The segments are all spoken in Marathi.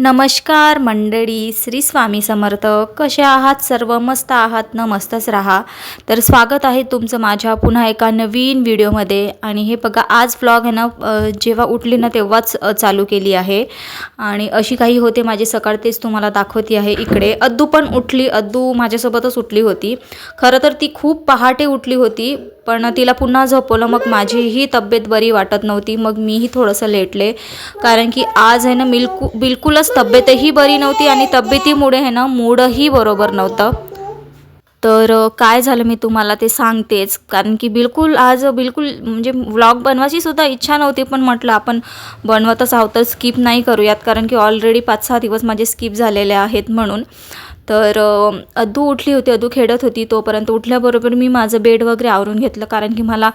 नमस्कार मंडळी, श्री स्वामी समर्थ. कसे आहात सर्व? मस्त आहात ना? मस्तच राहा. तर स्वागत आहे तुमचं माझ्या पुन्हा एका नवीन व्हिडिओमध्ये. आणि हे बघा, आज व्लॉग आहे ना, जेव्हा उठली ना तेव्हाच चालू केली आहे. आणि अशी काही होते माझी सकाळ, तेच तुम्हाला दाखवते आहे. इकडे अद्दू पण उठली. अद्दू माझ्यासोबतच उठली होती. खरं तर ती खूप पहाटे उठली होती, पण तिला पुन्हा झोपवलं. मग माझीही तब्येत बरी वाटत नव्हती, मग मीही थोडंसं लेटले. कारण की आज आहे ना बिलकुलच तब्येतही बरी नव्हती आणि तब्येतीमुळे आहे ना मूडही बरोबर नव्हतं. तर काय झालं मी तुम्हाला ते सांगतेच. कारण की आज बिलकुल म्हणजे व्लॉग बनवायची सुद्धा इच्छा नव्हती, पण म्हटलं आपण बनवतच आहोत तर स्किप नाही करूयात. कारण की ऑलरेडी 5-6 दिवस माझे स्किप झालेले आहेत म्हणून. तर अद्दू उठली होती, अद्दू खेळत होती. तोपर्यंत उठल्याबरोबर मी माझं बेड वगैरे आवरून घेतलं. कारण की मला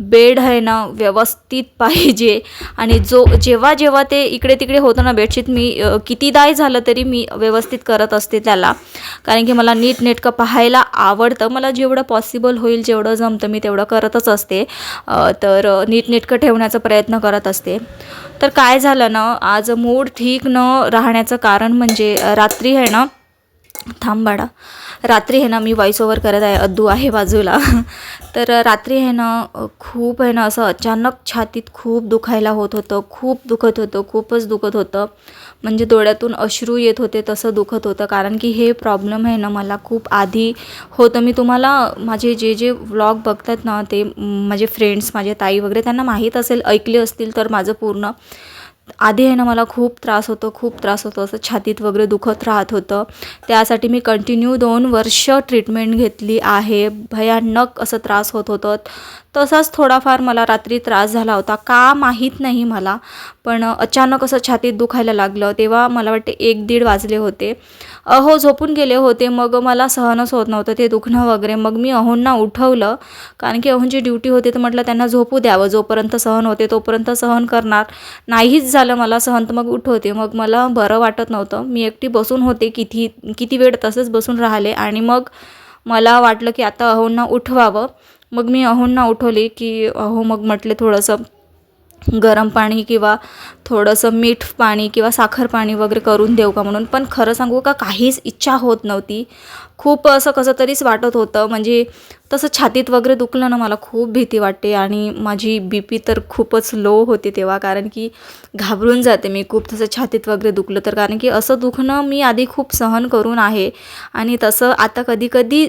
बेड आहे ना व्यवस्थित पाहिजे. आणि जेव्हा जेव्हा ते इकडे तिकडे होतं ना बेडशीट, मी कितीदाही झालं तरी मी व्यवस्थित करत असते त्याला. कारण की मला नीटनेटकं पाहायला आवडतं. मला जेवढं पॉसिबल होईल, जेवढं जमतं मी तेवढं करतच असते. तर नीटनेटकं ठेवण्याचा प्रयत्न करत असते. तर काय झालं ना, आज मूड ठीक न राहण्याचं कारण म्हणजे रात्री आहे ना, थांब बाळा, रात्री आहे ना मी व्हॉइस ओव्हर करत आहे, अद्दू आहे बाजूला. तर रात्री आहे ना खूप आहे ना असं अचानक छातीत खूप दुखायला होत होतं. खूप दुखत होतं, खूपच दुखत होतं. म्हणजे डोळ्यातून अश्रू येत होते, तसं दुखत होतं. कारण की हे प्रॉब्लेम आहे ना मला खूप आधी होतं. मी तुम्हाला माझे जे व्लॉग बघतात ना, ते माझे फ्रेंड्स, माझे ताई वगैरे, त्यांना माहीत असेल, ऐकले असतील तर माझं पूर्ण. आधी आहे ना मला खूप त्रास होतो असं छातीत वगैरे दुखत राहत होतं. त्यासाठी मी कंटिन्यू 2 वर्ष ट्रीटमेंट घेतली आहे. भयानक असं त्रास होत होतं. तसाच थोडाफार मला रात्री त्रास झाला होता, का माहीत नाही मला. पण अचानक असं छातीत दुखायला लागलं. तेव्हा मला वाटते 1-1:30 वाजले होते. झोपून गेले होते. मग मला सहनच होत नव्हतं ते दुखणं वगैरे. मग मी अहोंना उठवलं. कारण की अहोंची ड्युटी होती, तर म्हटलं त्यांना झोपू द्यावं. जोपर्यंत सहन होते तोपर्यंत सहन करणार. नाहीच झालं मला सहन, तर मग उठवते. मग मला बरं वाटत नव्हतं. मी एकटी बसून होते. किती वेळ तसंच बसून राहिले. आणि मग मला वाटलं की आता अहोंना उठवावं. मग मी अहोंना उठवली की अहो, मग म्हटले थोडंसं गरम पाणी किंवा थोडंसं मीठ पाणी किंवा साखर पाणी वगैरे करून देऊ का म्हणून. पण खरं सांगू का, काहीच इच्छा होत नव्हती. खूप असं कसं तरीच वाटत होतं. म्हणजे तसं छातीत वगैरे दुखलं ना, मला खूप भीती वाटते. आणि माझी BP तर खूपच लो होती तेव्हा. कारण की घाबरून जाते मी खूप तसं छातीत वगैरे दुखलं तर. कारण की असं दुखणं मी आधी खूप सहन करून आहे. आणि तसं आता कधी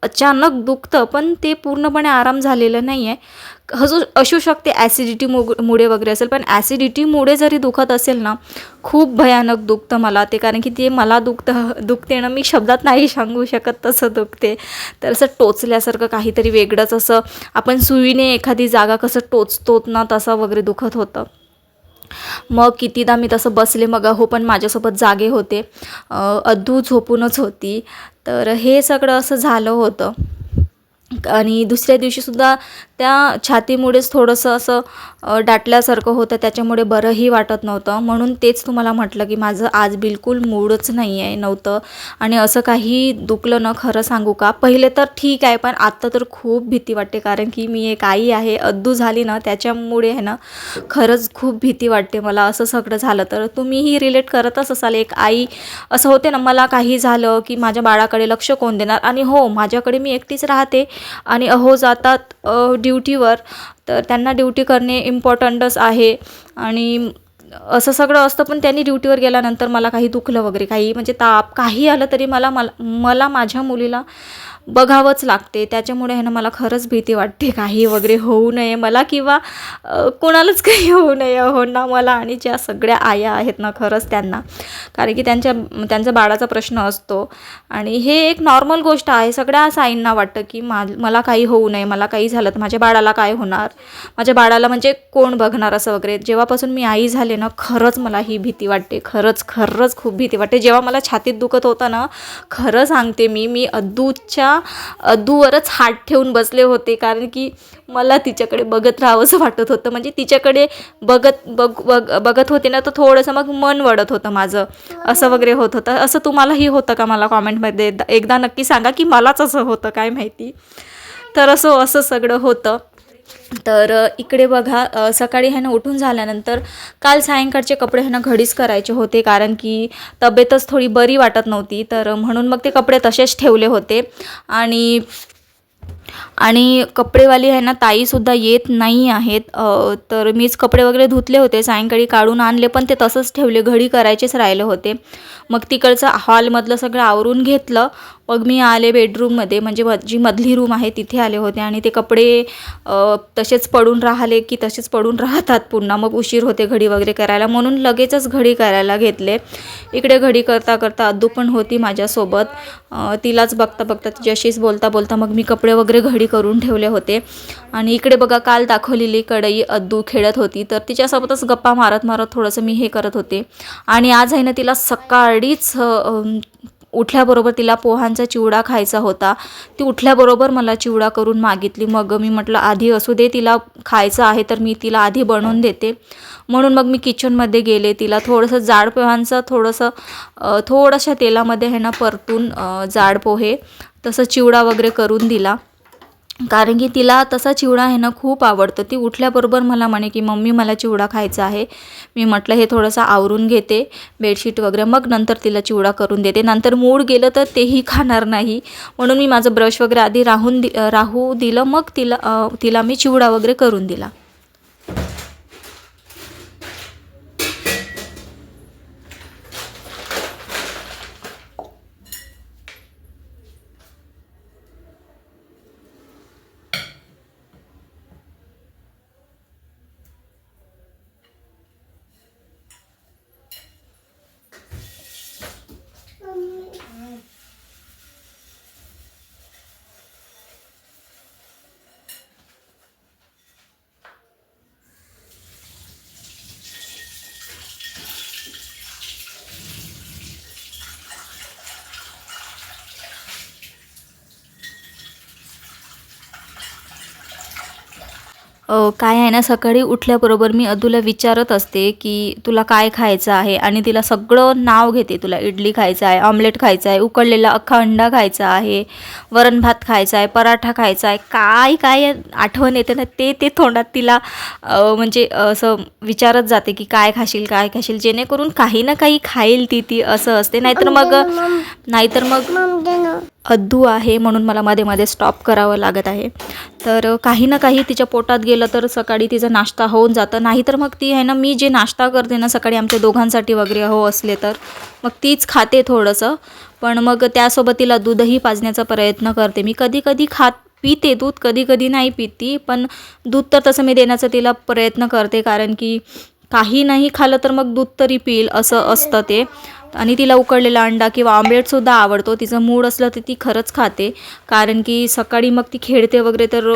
अचानक दुखतं, पण ते पूर्णपणे आराम झालेलं नाही आहे. असू शकते ॲसिडिटीमुळे वगैरे असेल. पण ॲसिडिटीमुळे जरी दुखत असेल ना, खूप भयानक दुखतं मला ते. कारण की ते मला दुखते ना, मी शब्दात नाही सांगू शकत तसं दुखते. तर असं टोचल्यासारखं काहीतरी वेगळंच, असं आपण सुईने एखादी जागा कसं टोचतोत ना, तसं वगैरे दुखत होतं. मग कितीदा मी तसं बसले. मग अहो पण माझ्यासोबत जागे होते. अद्दू झोपूनच होती. तर हे सगळं असं झालं होतं. आणि दुसऱ्या दिवशीसुद्धा त्या छातीमुळेच थोडंसं असं दाटल्यासारखं होतं. त्याच्यामुळे बरंही वाटत नव्हतं. म्हणून तेच तुम्हाला म्हटलं की माझं आज बिलकुल मूडच नव्हतं. आणि असं काही दुखलं ना, खरं सांगू का, पहिले तर ठीक आहे, पण आत्ता तर खूप भीती वाटते. कारण की मी एक आई आहे. अद्दू झाली ना, त्याच्यामुळे आहे ना खरंच खूप भीती वाटते मला. असं सगळं झालं तर तुम्हीही रिलेट करतच असाल. एक आई असं होते ना, मला काही झालं की माझ्या बाळाकडे लक्ष कोण देणार. आणि हो, माझ्याकडे मी एकटीच राहते. आणि अहो जातात ड्युटीवर, तर त्यांना ड्युटी करणे इम्पॉर्टंटच आहे. आणि असं सगळं असतं. पण त्यांनी ड्युटीवर गेल्यानंतर मला काही दुखलं वगैरे, काही म्हणजे ताप काही आलं तरी मला माझ्या मुलीला बघावंच लागते. त्याच्यामुळे आहे ना मला खरंच भीती वाटते काही वगैरे होऊ नये मला, किंवा कोणालाच काही होऊ नये. हो ना, मला आणि ज्या सगळ्या आया आहेत ना, खरंच त्यांना. कारण की त्यांचा बाळाचा प्रश्न असतो. आणि हे एक नॉर्मल गोष्ट आहे. सगळ्याच आईंना वाटतं की मला काही होऊ नये, मला काही झालं तर माझ्या बाळाला काय होणार, माझ्या बाळाला म्हणजे कोण बघणार, असं वगैरे. जेव्हापासून मी आई झाले ना, खरंच मला ही भीती वाटते. खरंच खूप भीती वाटते. जेव्हा मला छातीत दुखत होतं ना, खरं सांगते मी अद्दूवरच हात ठेवून बसले होते. कारण की मला तिच्याकडे बघत राहावंसं वाटत होतं. म्हणजे तिच्याकडे बघत होते ना, तर थोडंसं मग मन वळत होतं माझं, असं वगैरे होत होतं. असं तुम्हालाही होतं का? मला कॉमेंटमध्ये एकदा नक्की सांगा की मलाच असं होतं काय माहिती. तर असं सगळं होतं. तर इकडे बघा सकाळी ह्यानं उठून झाल्यानंतर काल सायंकाळचे कपडे ह्यानं घडीच करायचे होते, कारण की तब्येतच थोडी बरी वाटत नव्हती, तर म्हणून मग ते कपडे तसेच ठेवले होते. आणि कपडेवाली आहे ना ताईसुद्धा येत नाही आहेत. तर मीच कपडे वगैरे धुतले होते, सायंकाळी काढून आणले, पण ते तसंच ठेवले, घडी करायचेच राहिले होते. मग तिकडचं हॉलमधलं सगळं आवरून घेतलं. मग मी आले बेडरूममध्ये, म्हणजे जी मधली रूम आहे तिथे आले होते. आणि ते कपडे तसेच पडून राहिले की तसेच पडून राहतात पुन्हा, मग उशीर होते घडी वगैरे करायला, म्हणून लगेचच घडी करायला घेतले. इकडे घडी करता करता अद्दू पण होती माझ्यासोबत. तिलाच बघता बघता तिच्याशीच बोलता बोलता मग मी कपडे वगैरे घडी करून ठेवले होते. आणि इकडे बघा काल दाखवलेली कढई अद्दू खेळत होती, तर तिच्यासोबतच गप्पा मारत मारत थोडंसं मी हे करत होते. आणि आज आहे ना तिला सकाळीच उठल्याबरोबर तिला पोहांचा चिवडा खायचा होता. ती उठल्याबरोबर मला चिवडा करून मागितली. मग मी म्हटलं आधी असू दे, तिला खायचं आहे तर मी तिला आधी बनवून देते. म्हणून मग मी किचनमध्ये गेले. तिला थोडंसं जाड पोह्यांचं थोड्याशा तेलामध्ये आहे ना परतून जाड पोहे तसं चिवडा वगैरे करून दिला, कारण की तिला तसा चिवडा आहे ना खूप आवडतं. ती उठल्याबरोबर मला म्हणे की मम्मी मला चिवडा खायचा आहे. मी म्हटलं हे थोडंसं आवरून घेते बेडशीट वगैरे, मग नंतर तिला चिवडा करून देते. नंतर मूड गेलं तर तेही खाणार नाही, म्हणून मी माझं ब्रश वगैरे आधी राहू दिलं, मग तिला मी चिवडा वगैरे करून दिला. काय आहे ना, सकाळी उठल्याबरोबर मी अदूला विचारत असते की तुला काय खायचं आहे, आणि तिला सगळं नाव घेते. तुला इडली खायचं आहे, ऑमलेट खायचं आहे, उकडलेला अख्खा अंडा खायचा आहे, वरण भात खायचा आहे, पराठा खायचा आहे, काय काय आठवण येते ना ते तोंडात तिला म्हणजे असं विचारत जाते की काय खाशील काय खाशील, जेणेकरून काही ना काही खाईल ती असं असते. नाहीतर मग अद्दू आहे म्हणून मला मध्ये मध्ये स्टॉप करावं लागत आहे. तर काही ना काही तिच्या पोटात गेलं तर सकाळी तिचा नाश्ता होऊन जातं. नाहीतर मग ती आहे ना, मी जे नाश्ता करते ना सकाळी आमच्या दोघांसाठी वगैरे असले तर मग तीच खाते थोडंसं. पण मग त्यासोबत तिला दूधही पाजण्याचा प्रयत्न करते मी. कधी कधी पिते दूध, कधी कधी नाही पिती, पण दूध तर तसं मी देण्याचा तिला प्रयत्न करते, कारण की काही नाही खाल्लं तर मग दूध तरी पिईल असं असतं ते. आणि तिला उकडलेला अंडा किंवा ऑमलेटसुद्धा आवडतो. तिचं मूड असलं तर ती खरंच खाते, कारण की सकाळी मग ती खेळते वगैरे तर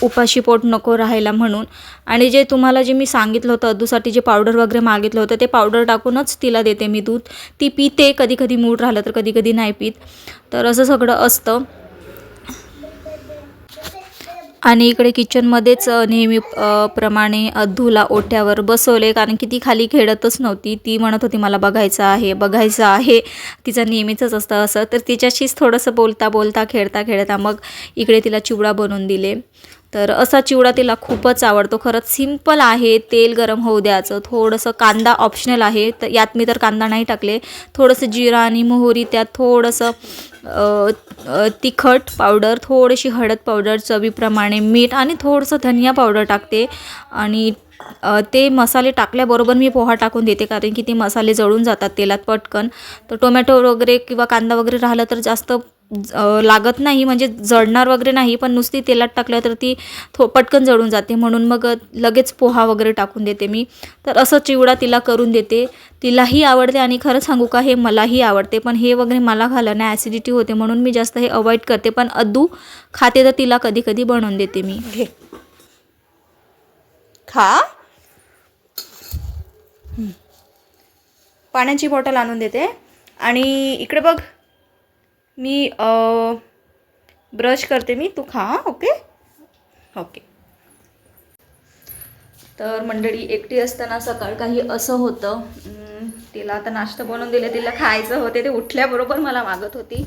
उपाशी पोट नको राहायला म्हणून. आणि जे मी सांगितलं होतं अद्दूसाठी जे पावडर वगैरे मागितलं होतं ते पावडर टाकूनच तिला देते मी दूध. ती पिते, कधी कधी मूड राहिलं तर कधी कधी नाही पित, तर असं सगळं असतं. आणि इकडे किचनमध्येच नेहमी प्रमाणे अद्दूला ओट्यावर बसवले, कारण की ती खाली खेळतच नव्हती. ती म्हणत होती मला बघायचं आहे. तिचं नेहमीचंच असतं असं. तर तिच्याशीच थोडंसं बोलता खेळता मग इकडे तिला चिवडा बनवून दिले. तर असा चिवडा तिला खूपच आवडतो. खरंच सिंपल आहे. तेल गरम होऊ द्यायचं, थोडंसं कांदा ऑप्शनल आहे, तर यात मी तर कांदा नाही टाकले. थोडंसं जिरा आणि मोहरी, त्यात थोडंसं तिखट पावडर, थोडीशी हळद पावडर, चवीप्रमाणे मीठ आणि थोडंसं धनिया पावडर टाकते. आणि ते मसाले टाकल्याबरोबर मी पोहा टाकून देते, कारण की ते मसाले जळून जातात तेलात पटकन. तर टोमॅटो वगैरे किंवा कांदा वगैरे राहिलं तर जास्त लागत नाही, म्हणजे जळणार वगैरे नाही, पण नुसती तेलात टाकलं तर ती पटकन जळून जाते, म्हणून मग लगेच पोहा वगैरे टाकून देते मी. तर असं चिवडा तिला करून देते. तिलाही आवडते आणि खरं सांगू का हे मलाही आवडते, पण हे वगैरे मला खाल्ल्याने ॲसिडिटी होते, म्हणून मी जास्त हे अवॉइड करते. पण अद्दू खाते तर तिला कधी कधी बनवून देते मी. घे खा. पाण्याची बॉटल आणून देते. आणि इकडे बघ, मी ब्रश करते मी, तू खा. ओके. तर मंडळी, एकटी असताना सकाळ काही असं होतं. तिला आता नाश्ता बनवून दिले, तिला खायचं होते, ते उठल्याबरोबर मला मागत होती.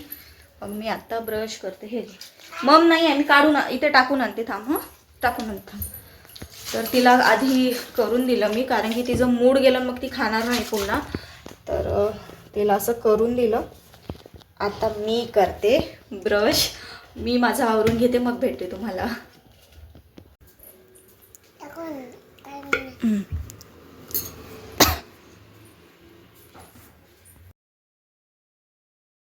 मग मी आत्ता ब्रश करते. हे मम नाही आहे, मी काढून इथे टाकून आणते, थांब. टाकून नंतर. तर तिला आधी करून दिलं मी, कारण की तिचं मूड गेलं मग ती खाणार नाही पुन्हा. तर तिला असं करून दिलं. आता मी करते ब्रश. मी माझं आवरून घेते, मग भेटते तुम्हाला.